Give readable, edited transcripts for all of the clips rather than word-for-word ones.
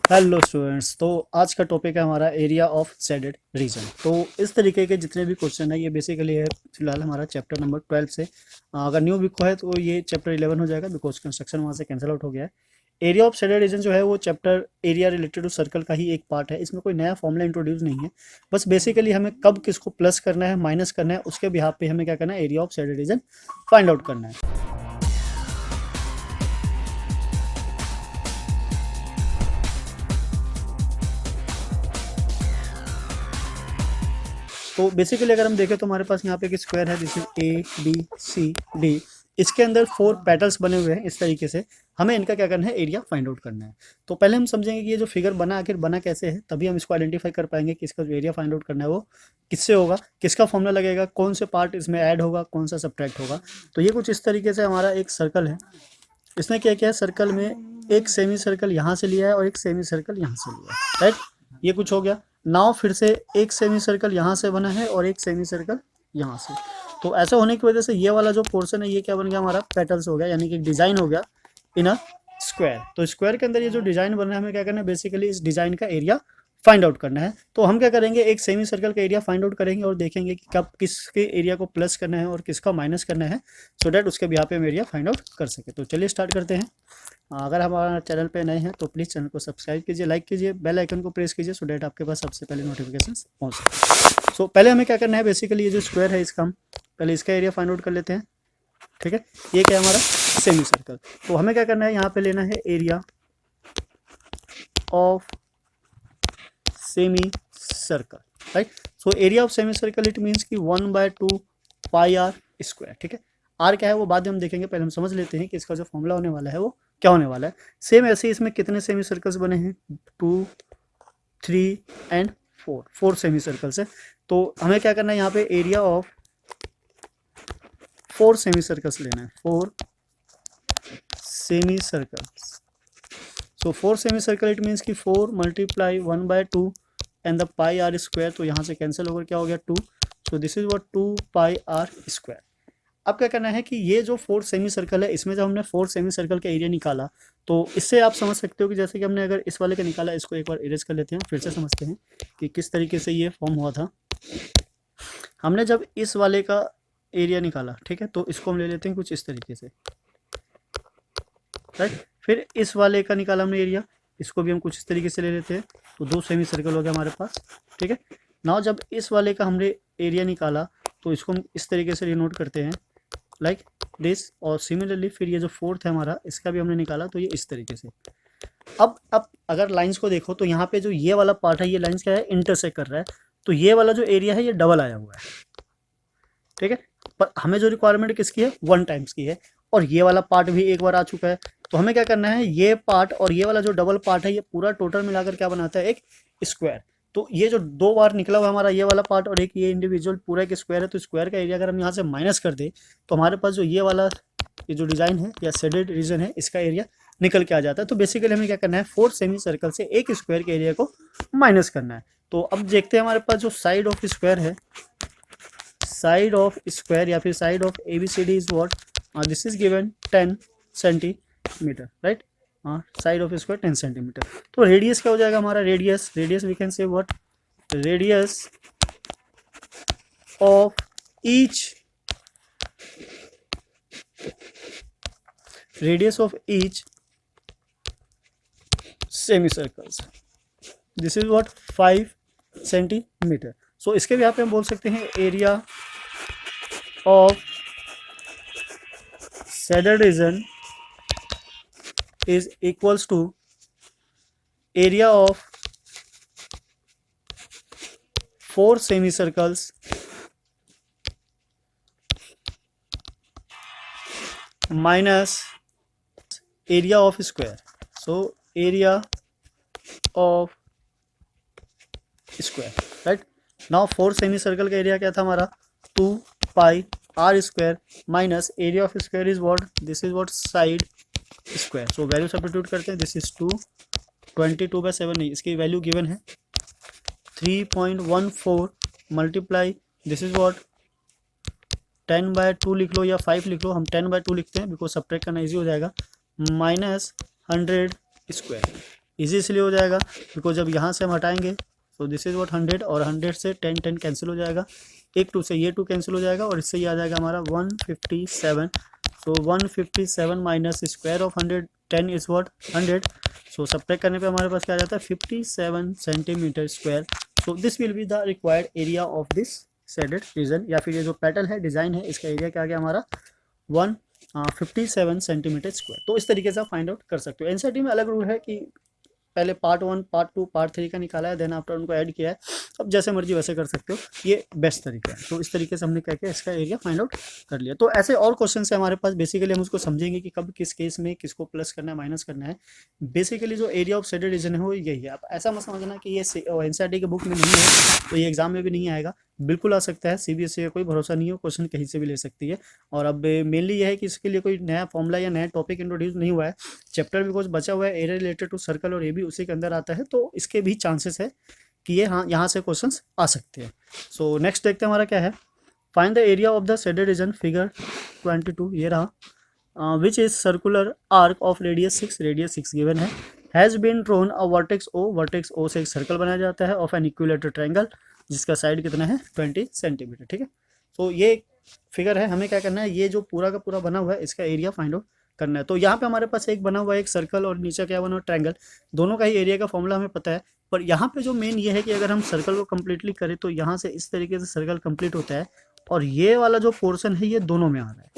Hello students. तो आज का टॉपिक है हमारा एरिया ऑफ शेडेड रीजन। तो इस तरीके के जितने भी क्वेश्चन है ये बेसिकली है फिलहाल हमारा चैप्टर नंबर 12 से। अगर न्यू बुक को है तो ये चैप्टर 11 हो जाएगा बिकॉज कंस्ट्रक्शन वहाँ से कैंसिल आउट हो गया है। एरिया ऑफ शेडेड रीजन जो है वो chapter area related to circle का ही एक पार्ट है। इसमें कोई नया फॉर्मूला इंट्रोड्यूस नहीं है, बस बेसिकली हमें कब किसको प्लस करना है माइनस करना है उसके बिहाफ पे हमें क्या करना है, area of shaded reason find out करना है। तो बेसिकली अगर हम देखें तो हमारे पास यहाँ पे एक स्क्वायर है, this is A B C D. इसके अंदर 4 पेटल्स बने हुए हैं इस तरीके से। हमें इनका क्या करना है, एरिया फाइंड आउट करना है। तो पहले हम समझेंगे कि ये जो फिगर बना आखिर बना कैसे है, तभी हम इसको आइडेंटिफाई कर पाएंगे कि इसका जो एरिया फाइंड आउट करना है वो किससे होगा, किसका फॉर्मूला लगेगा, कौन से पार्ट इसमें ऐड होगा, कौन सा सब्ट्रैक्ट होगा। तो ये कुछ इस तरीके से हमारा एक सर्कल है। इसने क्या किया है, सर्कल में एक सेमी सर्कल यहाँ से लिया है और एक सेमी सर्कल यहाँ से लिया है, राइट। ये कुछ हो गया। नाउ फिर से एक सेमी सर्कल यहाँ से बना है और एक सेमी सर्कल यहाँ से। तो ऐसा होने की वजह से ये वाला जो पोर्शन है ये क्या बन गया, हमारा पेटल्स हो गया, यानी कि डिजाइन हो गया इन अ स्क्वायर। तो स्क्वायर के अंदर ये जो डिजाइन बन रहा है हमें क्या करना है, बेसिकली इस डिजाइन का एरिया फाइंड आउट करना है। तो हम क्या करेंगे, एक सेमी सर्कल का एरिया फाइंड आउट करेंगे और देखेंगे कि कब किसके एरिया को प्लस करना है और किसका माइनस करना है, सो डैट उसके बिहाफ पे हम एरिया फाइंड आउट कर सके। तो चलिए स्टार्ट करते हैं। अगर हमारा चैनल पे नए हैं तो प्लीज़ चैनल को सब्सक्राइब कीजिए, लाइक कीजिए, बेल आइकन को प्रेस कीजिए सो डैट आपके पास सबसे पहले नोटिफिकेशन पहुँच सके। सो पहले हमें क्या करना है, बेसिकली ये जो स्क्वायर है इसका हम पहले इसका एरिया फाइंड आउट कर लेते हैं। ठीक है, ये क्या है हमारा सेमी सर्कल। तो हमें क्या करना है, यहाँ पे लेना है area of semi circle, right. So area of semicircle it means कि 1/2 पाई आर स्क्वायर। ठीक है, आर क्या है वो बाद में हम देखेंगे, पहले हम समझ लेते हैं कि इसका जो फॉर्मूला होने वाला है वो क्या होने वाला है। सेम ऐसे ही इसमें कितने सेमी सर्कल्स बने हैं, 2, 3 एंड 4 सेमी सर्कल्स है। तो हमें क्या करना है, यहाँ पे एरिया ऑफ 4 सेमी सर्कल्स लेना है, 4 semicircles. So 4 semicircle it means कि 4 multiply 1/2 and the pi r square. तो यहाँ से कैंसिल होकर क्या हो गया, 2। So this is what 2 pi r square. अब क्या करना है कि ये जो 4 सेमी सर्कल है इसमें जब हमने 4 सेमी सर्कल का एरिया निकाला तो इससे आप समझ सकते हो कि जैसे कि हमने अगर इस वाले का निकाला, इसको एक बार इरेज कर लेते हैं, फिर से समझते हैं कि किस तरीके से ये फॉर्म हुआ था। हमने जब इस वाले का एरिया निकाला, ठीक है, तो इसको हम ले लेते हैं कुछ इस तरीके से, राइट। फिर इस वाले का निकाला हमने एरिया, इसको भी हम कुछ इस तरीके से ले लेते हैं। तो 2 सेमी सर्कल हो गया हमारे पास। ठीक है, नाउ जब इस वाले का हमने एरिया निकाला तो इसको हम इस तरीके से डिनोट करते हैं लाइक दिस। और सिमिलरली फिर ये जो 4th है हमारा, इसका भी हमने निकाला तो ये इस तरीके से। अब अगर लाइंस को देखो तो यहाँ पे जो ये वाला पार्ट है ये लाइंस क्या है, इंटरसेक्ट कर रहा है। तो ये वाला जो एरिया है ये डबल आया हुआ है। ठीक है, पर हमें जो रिक्वायरमेंट किसकी है, 1 टाइम्स की है। और ये वाला पार्ट भी एक बार आ चुका है। तो हमें क्या करना है, ये पार्ट और ये वाला जो डबल पार्ट है ये पूरा टोटल मिलाकर क्या बनाता है, एक स्क्वायर। तो ये जो 2 बार निकला हुआ हमारा ये वाला पार्ट और एक ये इंडिविजुअल पूरा एक स्क्वायर है। तो स्क्वायर का एरिया अगर हम यहाँ से माइनस कर दे तो हमारे पास जो ये वाला ये जो डिज़ाइन है या शेडेड रीजन है इसका एरिया निकल के आ जाता है। तो बेसिकली हमें क्या करना है, 4 सेमी सर्कल से एक स्क्वायर के एरिया को माइनस करना है। तो अब देखते हैं हमारे पास जो साइड ऑफ स्क्वायर है, साइड ऑफ स्क्वायर या फिर side of ABCD is what, this is given 10 centimeter, right. Side of square 10 centimeter. तो रेडियस क्या हो जाएगा हमारा, radius we can say what, radius of each semi circles, this is what 5 centimeter. So इसके भी यहाँ पे हम बोल सकते हैं area of shaded region is equals to area of 4 semicircles minus area of square. So area of square, right. Now 4 semicircle का area क्या था हमारा, 2 pi r square minus area of square is what, this is what side square. So value substitute करते हैं, this is 2, 22/7 नहीं, इसकी value given है 3.14 multiply this is what 10/2 लिख लो या 5 लिख लो, हम 10/2 लिखते हैं बिकॉज सब्ट्रैक्ट करना इजी हो जाएगा, -100 स्क्वायर। इजी इसलिए हो जाएगा बिकॉज जब यहाँ से हम हटाएंगे तो दिस इज व्हाट 100 और 100 से 10 कैंसिल हो जाएगा, एक 2 से ये 2 कैंसिल हो जाएगा और इससे ये आ जाएगा हमारा 157। सो 157 minus square of 100, 10 is what 100। So subtract करने पे हमारे पास क्या आ जाता है 57 centimetre square. So this will be the required area of this shaded reason, या फिर ये जो पैटर्न है डिज़ाइन है इसका एरिया क्या आ गया हमारा 57 सेंटीमीटर स्क्वायर। तो इस तरीके से आप फाइंड आउट कर सकते हो। एनसीईआरटी में अलग रूल है कि पहले पार्ट 1, पार्ट 2, पार्ट 3 का निकाला है, देन आफ्टर उनको ऐड किया है। अब जैसे मर्जी वैसे कर सकते हो, ये बेस्ट तरीका है। तो इस तरीके से हमने क्या किया, इसका एरिया फाइंड आउट कर लिया। तो ऐसे और क्वेश्चन है हमारे पास, बेसिकली हम उसको समझेंगे कि कब किस केस में किसको प्लस करना है माइनस करना है। बेसिकली जो एरिया ऑफ शेडेड रीजन है वो यही है। आप ऐसा मत समझना कि ये एनसीईआरटी के बुक में नहीं है तो ये एग्जाम में भी नहीं आएगा, बिल्कुल आ सकता है। सीबीएसई का कोई भरोसा नहीं है, क्वेश्चन कहीं से भी ले सकती है। और अब मेनली ये है कि इसके लिए कोई नया फॉर्मूला या नया टॉपिक इंट्रोड्यूस नहीं हुआ है। चैप्टर भी कुछ बचा हुआ है एरिया रिलेटेड टू सर्कल और ये भी उसी के अंदर आता है, तो इसके भी चांसेस है कि ये हाँ यहाँ से क्वेश्चंस आ सकते हैं। सो नेक्स्ट देखते हैं हमारा क्या है। Find the area of the shaded region, figure 22 ये रहा, which is circular arc of radius 6 given है, has been drawn a vertex O से एक सर्कल बनाया जाता है ऑफ एन इक्विलेटरल ट्रायंगल जिसका साइड कितना है 20 सेंटीमीटर। ठीक है, तो ये फिगर है, हमें क्या करना है, ये जो पूरा का पूरा बना हुआ है इसका एरिया फाइंड आउट करना है। तो यहाँ पे हमारे पास एक बना हुआ है एक सर्कल और नीचे क्या बना हुआ ट्रायंगल, दोनों का ही एरिया का फॉर्मूला हमें पता है। पर यहाँ पे जो मेन ये है कि अगर हम सर्कल को कम्प्लीटली करें तो यहाँ से इस तरीके से सर्कल कंप्लीट होता है और ये वाला जो पोर्शन है ये दोनों में आ रहा है,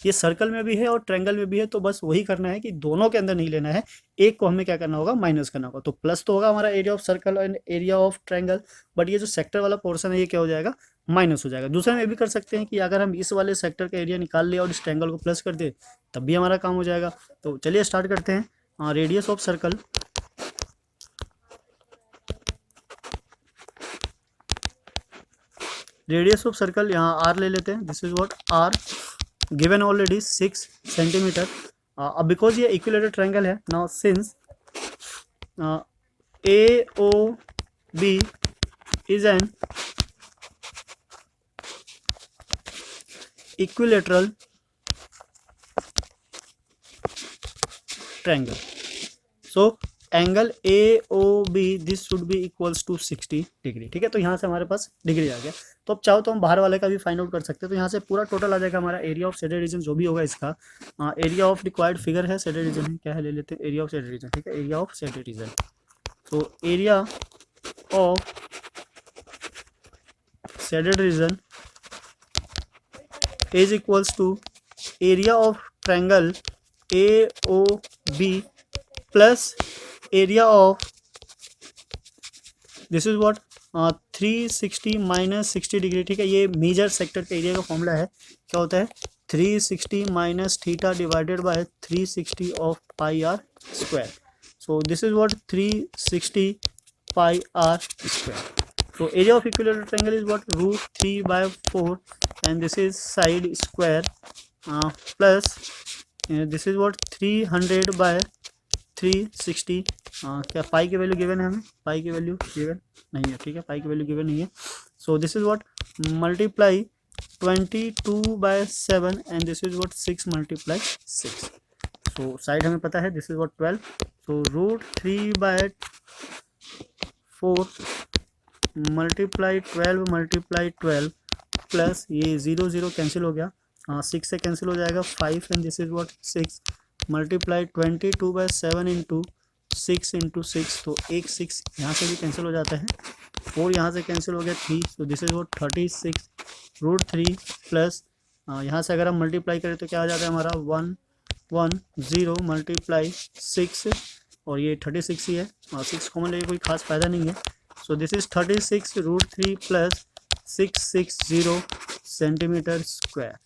ये सर्कल में भी है और ट्रायंगल में भी है। तो बस वही करना है कि दोनों के अंदर नहीं लेना है, एक को हमें क्या करना होगा माइनस करना होगा। तो प्लस तो होगा हमारा area of circle and area of triangle, but ये जो सेक्टर वाला पोर्शन है ये क्या हो जाएगा माइनस हो जाएगा। दूसरा में ये भी कर सकते हैं कि अगर हम इस वाले सेक्टर का एरिया निकाल ले और इस ट्रायंगल को प्लस कर दे तब भी हमारा काम हो जाएगा। तो चलिए स्टार्ट करते हैं। Radius of circle, radius of circle यहाँ आर ले लेते हैं, this is what r given already 6 centimetre. अब बिकॉज ये इक्विलेटरल ट्रायंगल है, now since AOB is an equilateral triangle, so angle AOB this should be equals to 60 degree. ठीक है, तो यहाँ से हमारे पास डिग्री आ गया। तो अब चाहो तो हम बाहर वाले का भी फाइंड आउट कर सकते हैं। तो यहाँ से पूरा टोटल आ जाएगा हमारा एरिया ऑफ शेडेड रीजन जो भी होगा इसका। एरिया ऑफ रिक्वायर्ड फिगर है शेडेड रीजन है, क्या है ले लेते हैं एरिया ऑफ शेडेड रीजन। ठीक है, एरिया ऑफ शेडेड रीजन, तो area of shaded region is equals to area of triangle AOB plus area of this is what 360 minus 60 degree. ठीक है, ये मेजर सेक्टर के एरिया का फॉर्मूला है, क्या होता है 360 minus theta divided by 360 of pi r square. So this is what 360 pi r square. So area of equilateral triangle is what √3/4 and this is side square plus this is what 300 by 360। क्या पाई की value given है हमें, पाई की value given नहीं है। ठीक है, पाई की वैल्यू गिवन नहीं है। सो this is what multiply 22/7 and this is what 6 multiply 6। So side हमें पता है this is what 12। So √3/4 multiply 12 plus ये 0 0 कैंसिल हो गया, 6 से कैंसिल हो जाएगा 5 and this is what 6 multiply 22/7 into 6 into 6। तो एक 6 यहाँ से भी कैंसिल हो जाता है, 4 यहाँ से कैंसिल हो गया 3। तो दिस इज व्हाट 36 √3 प्लस यहाँ से अगर हम मल्टीप्लाई करें तो क्या आ जाता है हमारा 110 मल्टीप्लाई 6 और ये 36 ही है और 6 कॉमन लेके कोई खास फ़ायदा नहीं है। सो this is 36 √3 plus 660 centimetre square.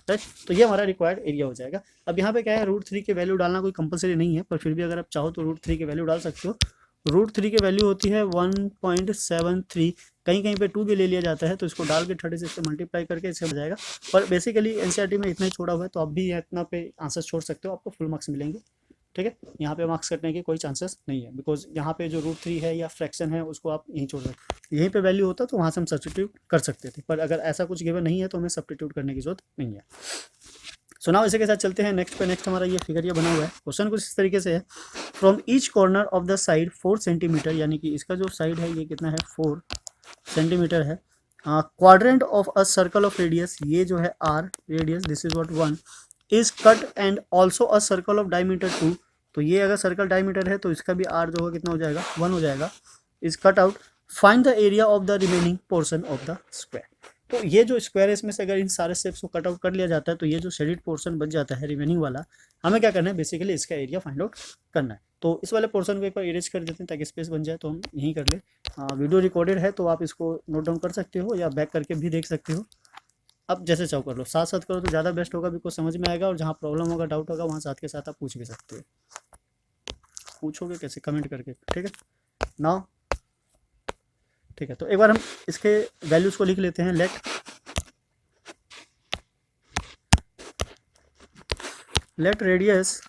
Right, तो ये हमारा रिक्वायर्ड एरिया हो जाएगा। अब यहाँ पे क्या है √3 की वैल्यू डालना कोई कंपलसरी नहीं है, पर फिर भी अगर आप चाहो तो √3 की वैल्यू डाल सकते हो। √3 की वैल्यू होती है 1.73, कहीं कहीं पे 2 भी ले लिया जाता है, तो इसको डाल के 36 से मल्टीप्लाई करके इससे हो जाएगा। पर बेसिकली एनसीईआरटी में इतना ही छोड़ा हुआ है, तो आप भी इतना पे आंसर छोड़ सकते हो, आपको फुल मार्क्स मिलेंगे। ठीक है, यहाँ पे मार्क्स कटने के कोई चांसेस नहीं है, बिकॉज यहाँ पे जो √3 है या फ्रैक्शन है उसको आप यहीं छोड़ सकते। यहीं पे वैल्यू होता तो वहाँ से हम सब्स्टिट्यूट कर सकते थे, पर अगर ऐसा कुछ गिवन नहीं है तो हमें सब्स्टिट्यूट करने की जरूरत नहीं है। सो नाउ इसी के साथ चलते हैं नेक्स्ट पे। नेक्स्ट हमारा ये फिगर ये बना हुआ है, क्वेश्चन कुछ इस तरीके से है, from each corner of the side 4 centimetre, यानी कि इसका जो साइड है ये कितना है 4 सेंटीमीटर है। Quadrant of a circle of radius, ये जो है r radius, this is what 1 is cut and also a circle of diameter 2, तो ये अगर सर्कल डायमीटर है तो इसका भी आर जो होगा कितना हो जाएगा 1 हो जाएगा, is cut out. Find the area of the remaining portion of the square. तो ये जो स्क्वायर है इसमें से अगर इन सारे शेप्स को कट आउट कर लिया जाता है तो ये जो शेडेड पोर्शन बच जाता है रिमेनिंग वाला, हमें क्या करना है बेसिकली इसका एरिया फाइंड आउट करना है। तो इस वाले पोर्शन को एक बार इरेज कर देते हैं ताकि स्पेस बन जाए, तो हम यहीं कर ले। वीडियो रिकॉर्डेड है तो आप इसको नोट डाउन कर सकते हो या बैक करके भी देख सकते हो, अब जैसे चाहो कर लो, साथ साथ करो तो ज़्यादा बेस्ट होगा, बिकॉज समझ में आएगा, और जहाँ प्रॉब्लम होगा डाउट होगा वहाँ साथ के साथ आप पूछ भी सकते हो। पूछोगे कैसे? कमेंट करके, ठीक है ना। ठीक है, तो एक बार हम इसके वैल्यूज़ को लिख लेते हैं। Let radius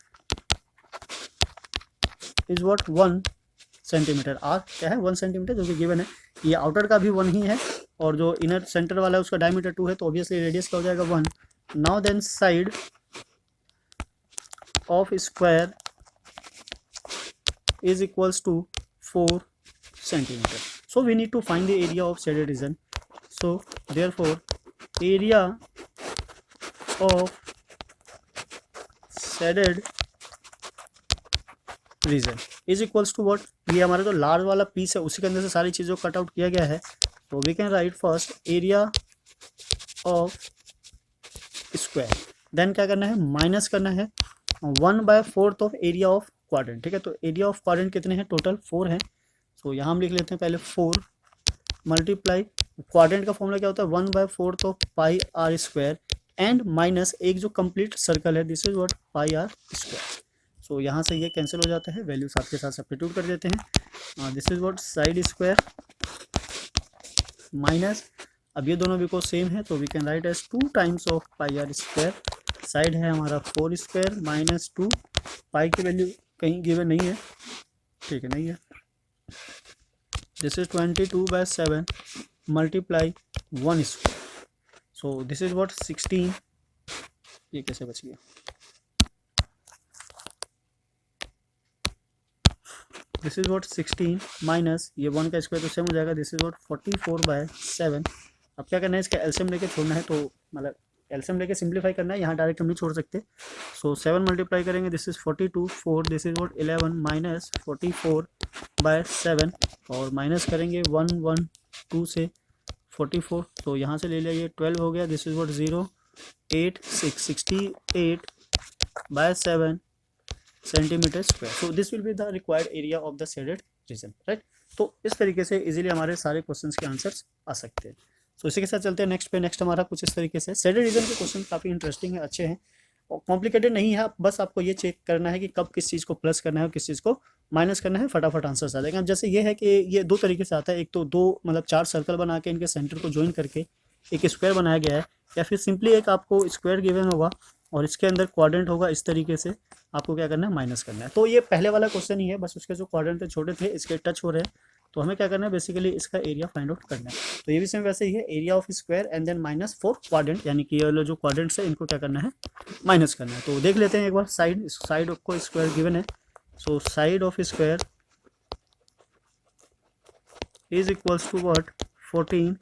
is what 1 centimetre, r क्या है 1 सेंटीमीटर जो कि गिवन है, ये आउटर का भी 1 ही है और जो इनर सेंटर वाला है उसका डायमीटर 2 है, तो ऑब्वियसली रेडियस क्या हो जाएगा 1। Now then side of square is equals to 4 centimeter. So we need to find the area of shaded region. So therefore area of shaded region is equals to what, ये हमारा जो large वाला piece है उसी के अंदर से सारी चीज़ों को कट आउट किया गया है, तो we can write first area of square, then क्या करना है माइनस करना है 1/4 ऑफ एरिया ऑफ क्वाड्रेंट। ठीक है, तो एरिया ऑफ क्वाड्रेंट कितने हैं टोटल 4 हैं, तो यहाँ हम लिख लेते हैं पहले 4 मल्टीप्लाई, क्वाड्रेंट का फॉर्मूला क्या होता है 1/4 of pi r square and minus एक जो कंप्लीट सर्कल है this is what pi r square. So यहाँ से ये कैंसिल हो जाता है, वैल्यू साथ के साथ सब्स्टिट्यूट कर देते हैं, this is what side square minus, अब ये दोनों बिकॉज सेम है तो we can write as 2 times of pi r square, side है हमारा 4 स्क्वायर माइनस 2, पाई की वैल्यू कहीं गिवन नहीं है, ठीक है नहीं है, this is 22/7 multiply 1 square, so this is what 16, ये कैसे बच गया, दिस इज व्हाट 16 माइनस ये 1 का स्क्वायर तो सेम हो जाएगा, दिस इज व्हाट 44/7। अब क्या करना है इसका एलसीएम लेके छोड़ना है, तो मतलब एलसीएम लेके सिंप्लीफाई करना है, यहाँ डायरेक्ट हम नहीं छोड़ सकते, सो 7 मल्टीप्लाई करेंगे this is 42, 4 this is what 11 minus 44/7 और माइनस करेंगे 1 1 2 से 44, तो यहाँ से ले लिया ये 12 हो गया, this is what 0 8 6 68/7 centimetre square, so this will be the required area of the shaded reason, right. तो इस तरीके से इजीली हमारे सारे क्वेश्चंस के आंसर्स आ सकते हैं। तो इसी के साथ चलते हैं नेक्स्ट पे। नेक्स्ट हमारा कुछ इस तरीके से शेडेड रीजन के क्वेश्चन काफ़ी इंटरेस्टिंग है, अच्छे हैं और कॉम्प्लिकेटेड नहीं है, बस आपको ये चेक करना है कि कब किस चीज़ को प्लस करना है और किस चीज़ को माइनस करना है, फटाफट आंसर आ जाएगा। अब जैसे ये है कि ये 2 तरीके से आता है, एक तो 2 मतलब 4 सर्कल बना के इनके सेंटर को ज्वाइन करके एक स्क्वायर बनाया गया है, या फिर सिंपली एक आपको स्क्वायर गिवन होगा और इसके अंदर क्वाड्रेंट होगा, इस तरीके से आपको क्या करना है माइनस करना है। तो ये पहले वाला क्वेश्चन ही है, बस उसके जो क्वाड्रेंट थे छोटे थे इसके टच हो रहे हैं, तो हमें क्या करना है बेसिकली इसका एरिया फाइंड आउट करना है। तो ये भी सेम वैसे ही है, area of square and then minus 4 quadrant, यानी कि ये जो क्वाड्रेंट्स है इनको क्या करना है माइनस करना है। तो देख लेते हैं एक बार, साइड को स्क्वायर गिवन है, so side of square is equals to what 14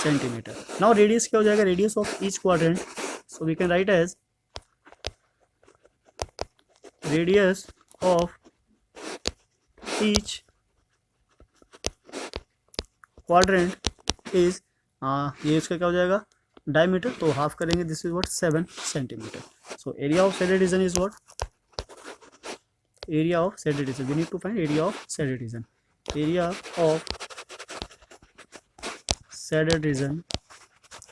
centimetre. Now radius क्या हो जाएगा, radius of each quadrant, so we can write as radius of each quadrant is ये इसका क्या हो जाएगा डायमीटर, तो हाफ करेंगे this is what 7 centimetre. So area of shaded region is what, area of shaded region, we need to find area of shaded reason, area of shaded reason.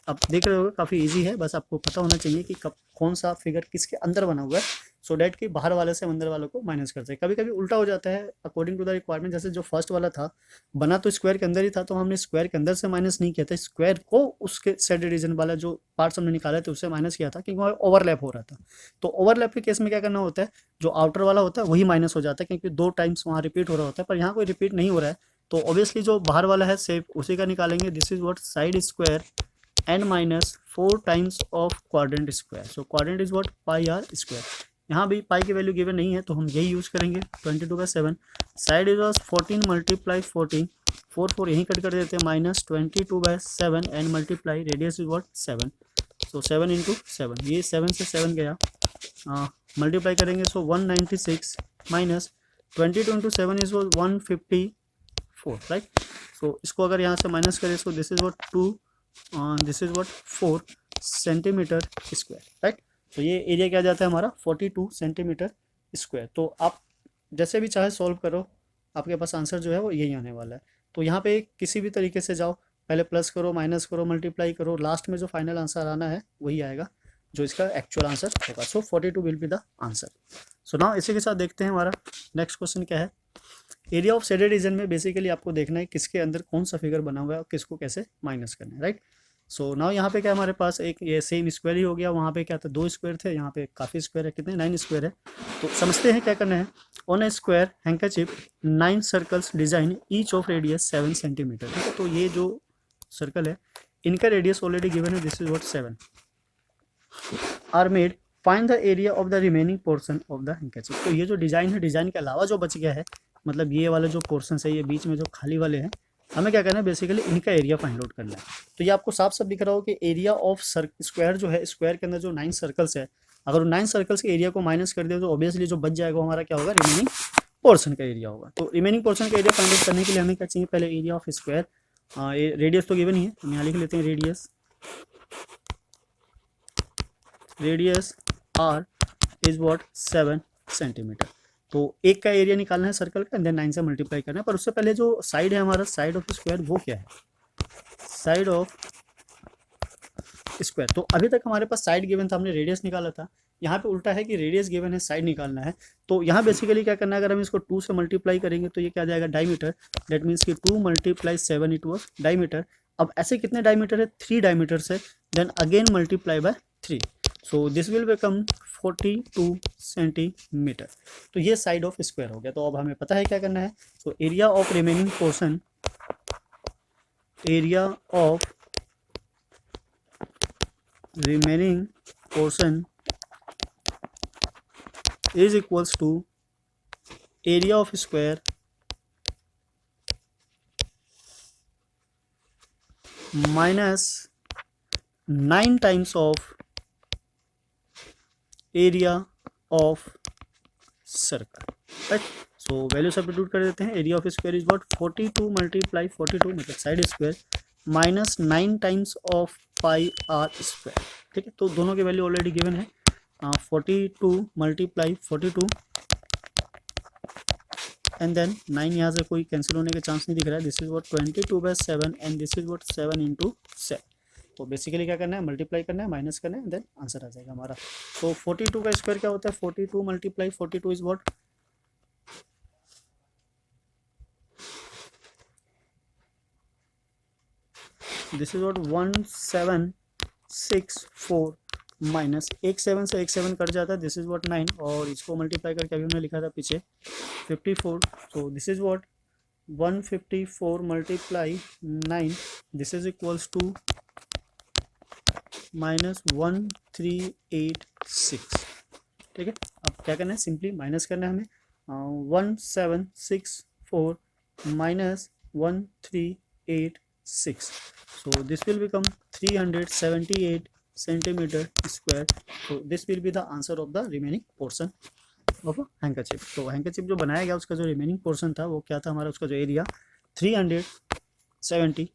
अब देख रहे हो काफ़ी इजी है, बस आपको पता होना चाहिए कि कब कौन सा फिगर किसके अंदर बना हुआ है, सो डैट कि बाहर वाले से अंदर वालों को माइनस करते हैं। कभी कभी उल्टा हो जाता है अकॉर्डिंग टू द रिक्वायरमेंट, जैसे जो फर्स्ट वाला था बना तो स्क्वायर के अंदर ही था, तो हमने स्क्वायर के अंदर से माइनस नहीं किया था, स्क्वायर को उसके शेडेड रीजन वाला जो पार्ट्स हमने निकाले थे उससे माइनस किया था, क्योंकि वहाँ ओवरलैप हो रहा था। तो ओवरलैप के केस में क्या करना होता है, जो आउटर वाला होता है वही माइनस हो जाता है, क्योंकि 2 टाइम्स वहाँ रिपीट हो रहा होता है, पर यहाँ कोई रिपीट नहीं हो रहा है, तो ऑब्वियसली जो बाहर वाला है सेफ उसी का निकालेंगे, this is what side square n minus 4 times of quadrant square. So quadrant is what? pi r square. यहाँ भी पाई की वैल्यू गिवन नहीं है तो हम यही यूज़ करेंगे 22/7. साइड इज वॉज 14 मल्टीप्लाई 14, 4 यहीं कट कर देते हैं, minus 22/7 and multiply radius is what 7. So 7 into 7, ये 7 से 7 गया, मल्टीप्लाई करेंगे so 196 minus 22 into 7 is what 154, right. So इसको अगर यहाँ से माइनस करें so this is what 2, this is what 4 centimeter square, right. तो ये एरिया क्या जाता है हमारा 42 सेंटीमीटर स्क्वायर. तो आप जैसे भी चाहे सॉल्व करो, आपके पास आंसर जो है वो यही आने वाला है. तो यहाँ पे किसी भी तरीके से जाओ, पहले प्लस करो, माइनस करो, मल्टीप्लाई करो, लास्ट में जो फाइनल आंसर आना है वही आएगा जो इसका एक्चुअल आंसर होगा. सो 42 will be the answer. So now इसी के साथ देखते हैं हमारा नेक्स्ट क्वेश्चन क्या है. एरिया ऑफ शेडेड रीजन में बेसिकली आपको देखना है किसके अंदर कौन सा फिगर बना हुआ है और किसको कैसे माइनस करना है, राइट. सो नाउ यहाँ पे क्या हमारे पास एक ये सेम स्क्वायर ही हो गया, वहाँ पे क्या था 2 स्क्वायर थे, यहाँ पे काफ़ी स्क्वायर है, कितने 9 स्क्वायर है. तो समझते हैं क्या करना है. On a square handkerchief 9 circles design each of radius 7 centimeter. ठीक है, तो ये जो सर्कल है इनका रेडियस ऑलरेडी गिवन है, this is what 7 are made. Find the area of the remaining portion of the handkerchief. तो ये जो डिजाइन है, डिजाइन के अलावा जो बच गया है, मतलब ये वाला जो पोर्शन है, ये बीच में जो खाली वाले हैं, हमें क्या करना है बेसिकली इनका एरिया फाइंड आउट करना है. तो ये आपको साफ साफ दिख रहा हो कि एरिया ऑफ स्क्वायर जो है, स्क्वायर के अंदर जो 9 सर्कल्स है, अगर 9 सर्कल्स के एरिया को माइनस कर दिया तो ऑब्वियसली जो बच जाएगा वो हमारा क्या होगा, रिमेनिंग पोर्शन का एरिया होगा. तो रिमेनिंग पोर्शन का एरिया फाइंड आउट करने के लिए हमें क्या चाहिए, पहले एरिया ऑफ स्क्वायर. रेडियस तो गिवन ही है, हम यहाँ लिख लेते हैं radius r is what 7 centimetre. तो एक का एरिया निकालना है सर्कल का, देन 9 से मल्टीप्लाई करना है. पर उससे पहले जो साइड है हमारा, साइड ऑफ स्क्वायर, वो क्या है, साइड ऑफ स्क्वायर. तो अभी तक हमारे पास साइड गिवन था, हमने रेडियस निकाला था. यहाँ पे उल्टा है कि रेडियस गिवन है, साइड निकालना है. तो यहाँ बेसिकली क्या करना है, अगर हम इसको 2 से मल्टीप्लाई करेंगे तो ये क्या जाएगा, डायमीटर. दैट मीन्स कि 2 मल्टीप्लाई 7 इट वॉज डायमीटर. अब ऐसे कितने डायमीटर है, 3 डायमीटर से, then again multiply by 3. So this will become 42 centimetre. तो ये साइड ऑफ स्क्वायर हो गया. तो अब हमें पता है क्या करना है. सो area of remaining portion, area of remaining portion is equals to area of square minus 9 times of area of circle, right. So value substitute कर देते हैं. Area of square is what 42 multiply 42 मतलब side square minus 9 times of pi r square. ठीक है, तो दोनों की value already given है. 42 मल्टीप्लाई 42 एंड देन 9, यहाँ से कोई कैंसिल होने के चांस नहीं दिख रहा है. This is what 22/7 and this is what 7 into 7. तो बेसिकली क्या करना है, मल्टीप्लाई करना है, माइनस करना है, देन आंसर आ जाएगा हमारा. तो 42 का स्क्वायर क्या होता है, 42 multiply 42 is what, this is what 1764 minus एक 7 से एक 7 कट जाता है, दिस इज व्हाट 9, और इसको मल्टीप्लाई करके अभी हमने लिखा था पीछे 54. So this is what 154 multiply 9, this is equals to minus 1386. ठीक है, अब क्या करना है, सिंपली माइनस करना है हमें. 1764 minus 1386. So this will become 378 centimeter square. So this will be the answer of the remaining portion of a handkerchief. तो handkerchief जो बनाया गया उसका जो remaining portion था वो क्या था हमारा, उसका जो एरिया 378,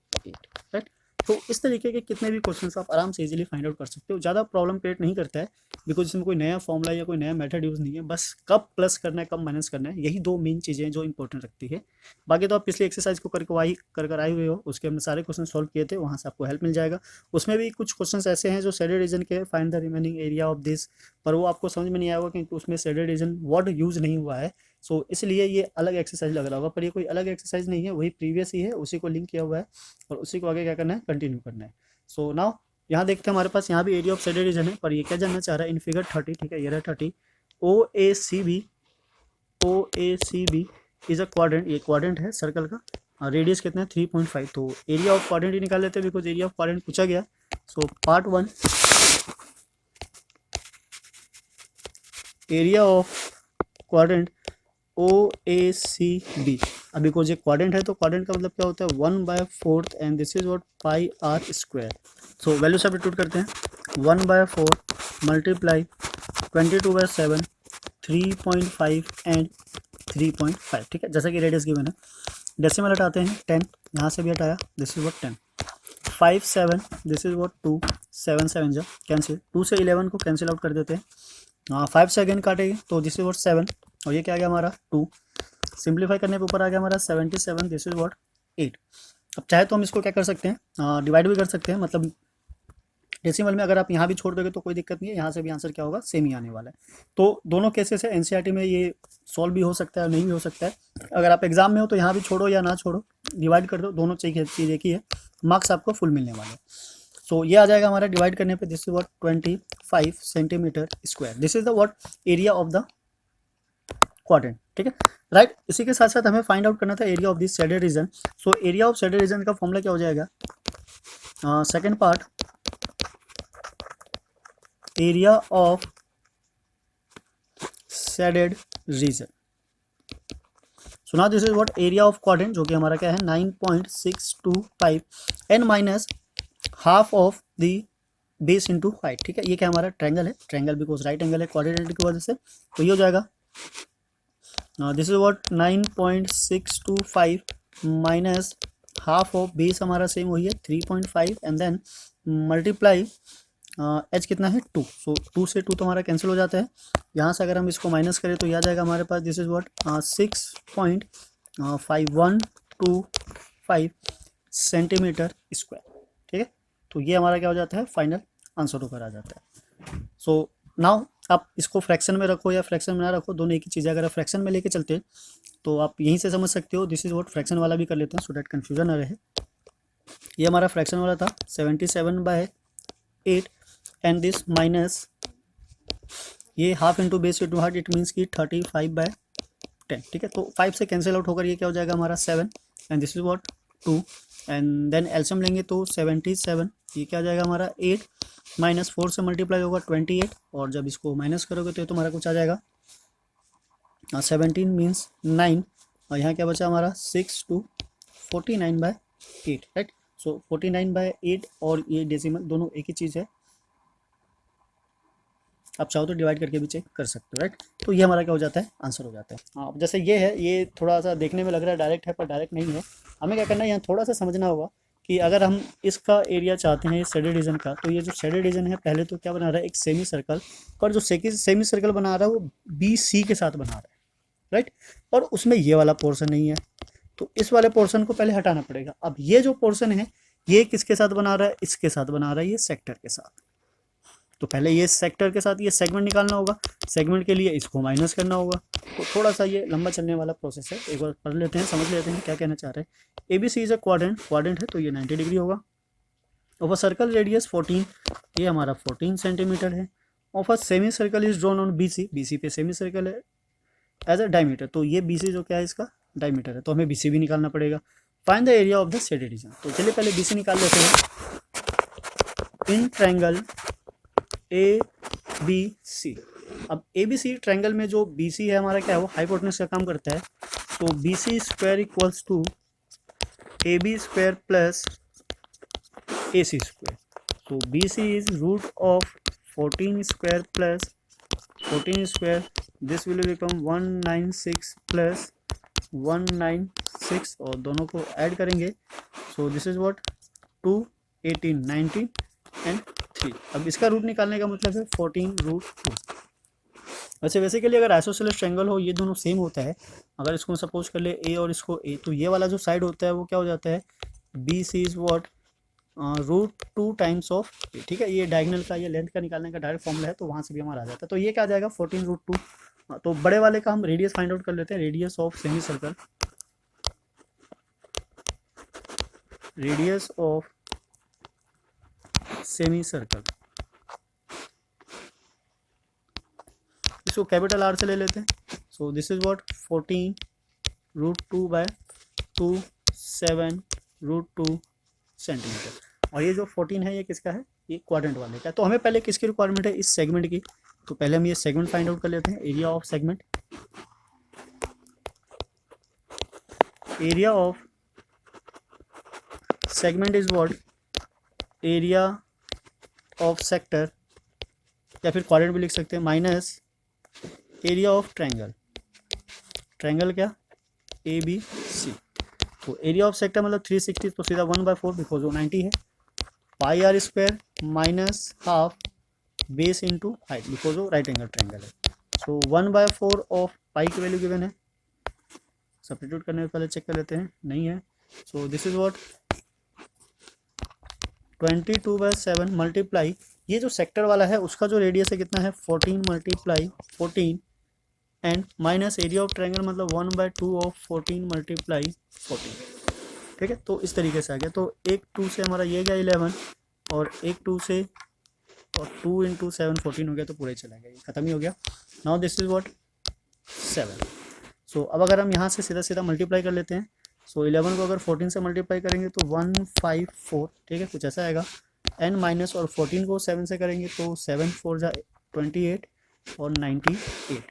राइट. तो इस तरीके के कितने भी क्वेश्चंस आप आराम से इजीली फाइंड आउट कर सकते हो. ज़्यादा प्रॉब्लम क्रिएट नहीं करता है बिकॉज इसमें कोई नया फॉर्मूला या कोई नया मेथड यूज़ नहीं है. बस कब प्लस करना है, कब माइनस करना है, यही 2 मेन चीज़ें हैं जो इंपॉर्टेंट रखती है. बाकी तो आप पिछली एक्सरसाइज को कर आए हुए हो, उसके हमने सारे क्वेश्चन सॉल्व किए थे, वहाँ से आपको हेल्प मिल जाएगा. उसमें भी कुछ क्वेश्चन ऐसे हैं जो शेडेड रीजन के, find the remaining area of this, पर वो आपको समझ में नहीं आएगा क्योंकि उसमें शेडेड रीजन वर्ड यूज़ नहीं हुआ है. सो इसलिए ये अलग एक्सरसाइज लग रहा होगा, पर ये कोई अलग एक्सरसाइज नहीं है, वही प्रीवियस ही है, उसी को लिंक किया हुआ है और उसी को आगे क्या करना है, कंटिन्यू करना है. सो नाउ यहाँ देखते हैं हमारे पास यहाँ भी एरिया ऑफ शेडेड रीजन है, पर ये क्या जानना चाह रहा है इन फिगर 30. ठीक है, ये रहा 30. OACB इज अ क्वाड्रेंट, ये क्वाड्रेंट है सर्कल का. रेडियस कितना है 3.5. तो एरिया ऑफ क्वाड्रेंट ही निकाल लेते हैं बिकॉज एरिया ऑफ क्वाड्रेंट पूछा गया. So part 1, area of quadrant OACB। अभी को जो क्वाड्रेंट है तो क्वाड्रेंट का मतलब क्या होता है 1/4 and this is what pi r square. So value substitute करते हैं 1/4 मल्टीप्लाई 22/7 3.5 एंड 3.5। ठीक है, जैसा कि रेडियस गिवन है। डेसिमल हटाते हैं 10, यहाँ से भी हटाया, this is what 10 5 7 this is what 2 7 7 जा कैंसिल, 2 से 11 को कैंसिल आउट कर देते हैं। 5 से अगेन काटेंगे तो दिस इज व्हाट 7 और ये क्या आ गया हमारा 2। सिंप्लीफाई करने पे ऊपर आ गया हमारा 77 दिस इज व्हाट 8। अब चाहे तो हम इसको क्या कर सकते हैं, डिवाइड भी कर सकते हैं, मतलब डेसिमल में अगर आप यहाँ भी छोड़ दोगे तो कोई दिक्कत नहीं है, यहाँ से भी आंसर क्या होगा सेम ही आने वाला है। तो दोनों केसेस है एनसीईआरटी में, ये सॉल्व भी हो सकता है और नहीं भी हो सकता है। अगर आप एग्जाम में हो तो यहाँ भी छोड़ो या ना छोड़ो, डिवाइड कर दो, दोनों चीज़ एक ही है, मार्क्स आपको फुल मिलने वाले हैं। सो ये आ जाएगा हमारा डिवाइड करने पे, this is what 25 centimetre square, this is the what area of the quadrant. ठीक है, राइट। इसी के साथ साथ हमें फाइंड आउट करना था area of this shaded region. So area of shaded region का फॉर्मूला क्या हो जाएगा, second part area of shaded region. So now this is what area of quadrant, जो कि हमारा क्या है 9.625 and minus half of the base into height. ठीक है, ये क्या हमारा ट्रायंगल है, ट्रायंगल बिकॉज राइट एंगल है क्वाड्रेंट की वजह से, तो ये हो जाएगा this is what 9.625 minus half of base हमारा सेम वही है 3.5 एंड देन मल्टीप्लाई एच कितना है 2। सो 2 से 2 तो हमारा कैंसिल हो जाता है, यहाँ से अगर हम इसको माइनस करें तो यह आ जाएगा हमारे पास this is what 6.5125 centimeter square. ठीक है, तो ये हमारा क्या हो जाता है फाइनल आंसर होकर आ जाता है। सो नाउ आप इसको फ्रैक्शन में रखो या फ्रैक्शन में ना रखो, दोनों एक ही चीज़ है। अगर आप फ्रैक्शन में लेके चलते हैं तो आप यहीं से समझ सकते हो, दिस इज व्हाट फ्रैक्शन वाला भी कर लेते हैं सो डैट कन्फ्यूजन ना रहे। ये हमारा फ्रैक्शन वाला था 77/8 एंड दिस माइनस ये half into base into heart, it means की 35/10। ठीक है, तो 5 से कैंसिल आउट होकर ये क्या हो जाएगा हमारा 7 and this is what 2 and then LCM लेंगे तो 77, ये क्या आ जाएगा हमारा 8 माइनस 4 से मल्टीप्लाई होगा 28 और जब इसको माइनस करोगे तो ये तुम्हारा कुछ आ जाएगा 17 मीन्स 9 और यहाँ क्या बचा हमारा 6 to 49/8। राइट, सो 49/8 और ये डेसिमल दोनों एक ही चीज़ है, आप चाहो तो डिवाइड करके भी चेक कर सकते हो। राइट, तो ये हमारा क्या हो जाता है आंसर हो जाता है। हाँ, जैसे ये है, ये थोड़ा सा देखने में लग रहा है डायरेक्ट है पर डायरेक्ट नहीं है। हमें क्या करना है, यहाँ थोड़ा सा समझना होगा कि अगर हम इसका एरिया चाहते हैं शेडेड रीजन का, तो ये जो शेडेड रीजन है पहले तो क्या बना रहा है एक सेमी सर्कल, पर जो सेमी सर्कल बना रहा है वो BC के साथ बना रहा है। राइट, और उसमें ये वाला पोर्शन नहीं है, तो इस वाले पोर्शन को पहले हटाना पड़ेगा। अब ये जो पोर्शन है ये किसके साथ बना रहा है, इसके साथ बना रहा है, ये सेक्टर के साथ। तो पहले ये सेक्टर के साथ ये सेगमेंट निकालना होगा, सेगमेंट के लिए इसको माइनस करना होगा, तो थोड़ा सा ये लंबा चलने वाला प्रोसेस है। एक बार पढ़ लेते हैं, समझ लेते हैं क्या कहना चाह रहे हैं। ABC is a quadrant, quadrant है तो ये 90 डिग्री होगा। ऑफ अ सर्कल रेडियस 14, ये हमारा 14 सेंटीमीटर है। Of a semi circle is drawn on BC पे सेमी सर्कल है एज अ डायमीटर, तो ये BC जो क्या है इसका डायमीटर है, तो हमें BC भी निकालना पड़ेगा। Find the area of the shaded region, तो चलिए पहले BC निकाल लेते हैं। इन ट्रायंगल ABC, अब ABC ट्रायंगल में जो BC है हमारा क्या है वो हाइपोटेनस का काम करता है, तो BC square equals to AB square plus AC square. तो BC is root of 14 square plus 14 square, this will become 196 plus 196 और दोनों को ऐड करेंगे, so this is what 2 18 19 and 3। अब इसका रूट निकालने का मतलब है 14√2। अच्छा, बेसिकली अगर आइसोसेलेस ट्रायंगल हो ये दोनों सेम होता है, अगर इसको सपोज कर ले A और इसको A, तो ये वाला जो साइड होता है वो क्या हो जाता है BC is what √2 times of A। ठीक है, ये डायगोनल का, ये लेंथ का निकालने का डायरेक्ट फॉर्मूला है, तो वहाँ से भी हमारा आ जाता है। तो ये क्या आ जाएगा 14√2। तो बड़े वाले का हम रेडियस फाइंड आउट कर लेते हैं, radius of semi circle, radius of semi circle, इसको कैपिटल R से ले लेते हैं। सो दिस इज व्हाट 14√2/2 7√2 सेंटीमीटर। और ये जो 14 है ये किसका है, ये क्वाड्रेंट वाले का। तो हमें पहले किसकी रिक्वायरमेंट है, इस सेगमेंट की। तो पहले हम ये सेगमेंट फाइंड आउट कर लेते हैं, area of segment. Area of segment is what, area of sector, या फिर क्वाड्रेंट भी लिख सकते हैं, minus area of triangle. Triangle क्या, ए बी सी। तो एरिया ऑफ सेक्टर मतलब 360, तो सीधा 1/4 बिकॉज वो 90 है। Pi r square minus half base into height because वो राइट एंगल ट्रायंगल है। सो 1/4 ऑफ पाई की वैल्यू गिवन है, सब्स्टिट्यूट करने से पहले चेक कर लेते हैं, नहीं है। सो दिस इज व्हाट 22/7 मल्टीप्लाई, ये जो सेक्टर वाला है उसका जो रेडियस है कितना है 14 multiply 14 and minus area of triangle मतलब 1/2 ऑफ 14 मल्टीप्लाई 14। ठीक है, तो इस तरीके से आ गया। तो एक 2 से हमारा ये गया 11 और एक 2 से, और 2 × 7 14 हो गया, तो पूरा ही चला गया, खत्म ही हो गया। Now this is what 7। सो अब अगर हम यहाँ से सीधा सीधा मल्टीप्लाई कर लेते हैं, सो 11 को अगर 14 से मल्टीप्लाई करेंगे तो 154, ठीक है, कुछ ऐसा आएगा। एन माइनस और 14 को 7 से करेंगे तो 7 4 जा 28 और 98।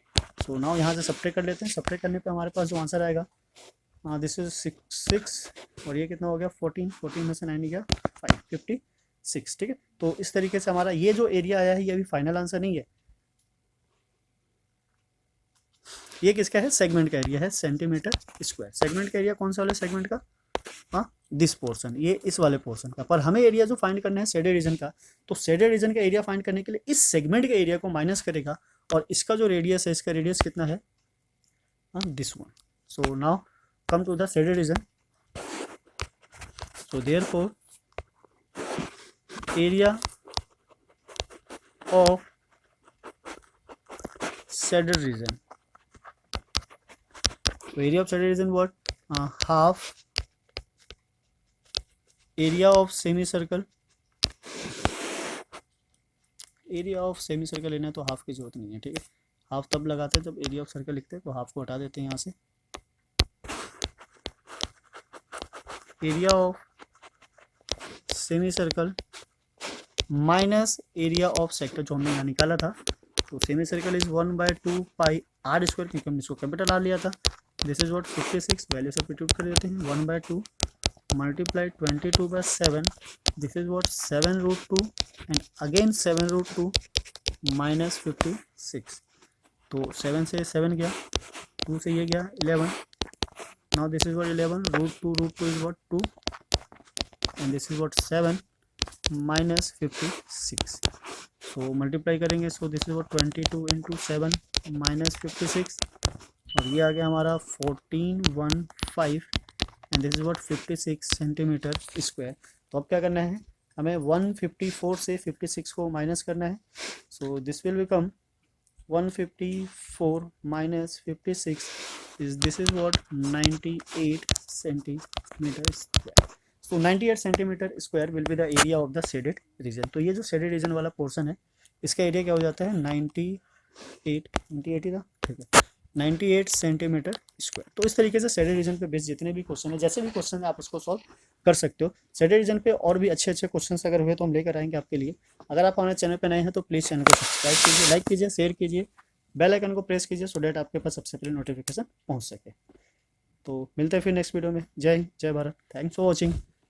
सो नाउ यहाँ से सब्ट्रैक्ट कर लेते हैं, सब्ट्रैक्ट करने पे हमारे पास जो आंसर आएगा, दिस इज 6 और ये कितना हो गया 14 में से 9 गया 56। ठीक है, तो इस तरीके से हमारा ये जो एरिया आया है ये अभी फाइनल आंसर नहीं है, ये किसका है, सेगमेंट का एरिया है, सेंटीमीटर स्क्वायर। सेगमेंट का एरिया कौन सा वाले सेगमेंट का, हाँ दिस पोर्शन, ये इस वाले पोर्शन का। पर हमें एरिया जो फाइंड करना है शेडेड रीजन का, तो शेडेड रीजन का एरिया फाइंड करने के लिए इस सेगमेंट के एरिया को माइनस करेगा, और इसका जो रेडियस है, इसका रेडियस कितना है, हाँ this one. So now come to the shaded region. So therefore area of shaded region, so area of shaded region what, half area of semicircle। Area of semi circle लेना है तो half की जरूरत नहीं है, ठीक है, हाफ तब लगाते हैं जब एरिया ऑफ सर्कल लिखते हैं, तो हाफ को हटा देते हैं यहाँ से। Area of semicircle minus area of sector जो हमने यहाँ निकाला था, तो semicircle is 1/2 pi r square, क्योंकि हमने इसको कैपिटल आर लिया था। This is what 56, value substitute कर देते हैं, 1/2 multiply 22/7, this is what 7√2 and again 7√2 minus 56। तो 7 से 7 गया, 2 से ये गया 11। Now this is what 11 √2 is what 2 and this is what 7 minus 56। So multiply करेंगे, so this is what 22 × 7 minus 56, और ये आ गया हमारा 1415 and this is what 56 centimeter square. तो अब क्या करना है, हमें 154 से 56 को माइनस करना है। सो this will become 154 minus 56 is this is what 98 centimetre square. So 98 centimetre square will be the area of the shaded region. तो ये जो शेडेड रीजन वाला पोर्शन है इसका एरिया क्या हो जाता है 98 ही था, ठीक है, 98 सेंटीमीटर स्क्वायर। तो इस तरीके से शेडेड रीजन पे बेस्ड जितने भी क्वेश्चन है, जैसे भी क्वेश्चन है आप उसको सॉल्व कर सकते हो। शेडेड रीजन पे और भी अच्छे अच्छे क्वेश्चन अगर हुए तो हम लेकर आएंगे आपके लिए। अगर आप हमारे चैनल पे नए हैं तो प्लीज़ चैनल को सब्सक्राइब कीजिए, लाइक कीजिए, शेयर कीजिए, बेल आइकन को प्रेस कीजिए, सो डेट आपके पास सबसे पहले नोटिफिकेशन पहुँच सके। तो मिलते हैं फिर नेक्स्ट वीडियो में। जय हिंद, जय भारत, थैंक्स फॉर वॉचिंग।